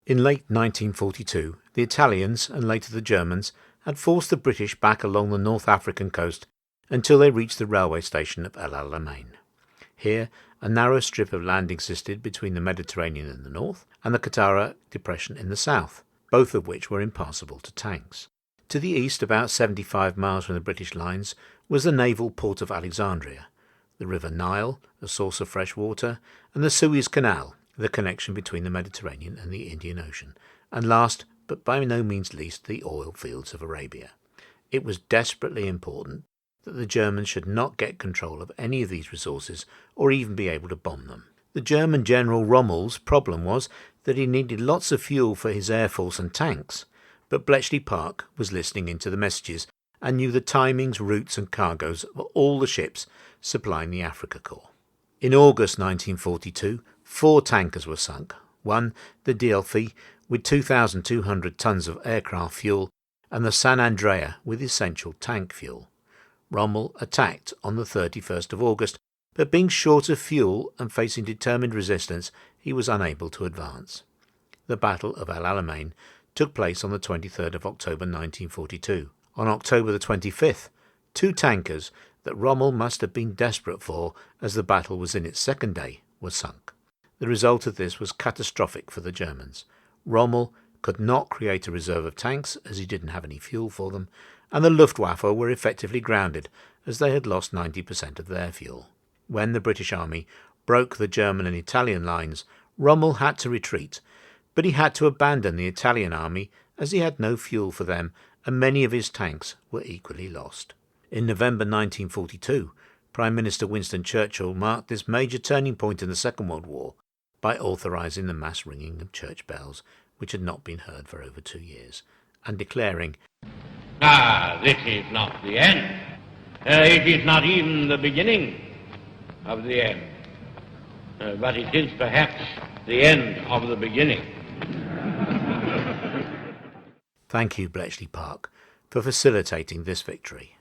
In late 1942, the Italians, and later the Germans, had forced the British back along the North African coast until they reached the railway station of Alamein. Here, a narrow strip of land existed between the Mediterranean in the north and the Qattara Depression in the south, both of which were impassable to tanks. To the east, about 75 miles from the British lines, was the naval port of Alexandria, the River Nile, a source of fresh water, and the Suez Canal, the connection between the Mediterranean and the Indian Ocean, and last, but by no means least, the oil fields of Arabia. It was desperately important that the Germans should not get control of any of these resources or even be able to bomb them. The German General Rommel's problem was that he needed lots of fuel for his air force and tanks, but Bletchley Park was listening into the messages and knew the timings, routes and cargoes of all the ships supplying the Africa Corps. In August 1942, 4 tankers were sunk, one, the Delphi, with 2,200 tons of aircraft fuel, and the San Andrea with essential tank fuel. Rommel attacked on the 31st of August, but being short of fuel and facing determined resistance, he was unable to advance. The Battle of Alamein took place on the 23rd of October 1942. On October the 25th, 2 tankers that Rommel must have been desperate for, as the battle was in its second day, were sunk. The result of this was catastrophic for the Germans. Rommel could not create a reserve of tanks, as he didn't have any fuel for them, and the Luftwaffe were effectively grounded, as they had lost 90% of their fuel. When the British Army broke the German and Italian lines, Rommel had to retreat, but he had to abandon the Italian army as he had no fuel for them, and many of his tanks were equally lost. In November 1942, Prime Minister Winston Churchill marked this major turning point in the Second World War by authorising the mass ringing of church bells, which had not been heard for over 2 years, and declaring, This is not the end. It is not even the beginning of the end. But it is perhaps the end of the beginning. Thank you, Bletchley Park, for facilitating this victory.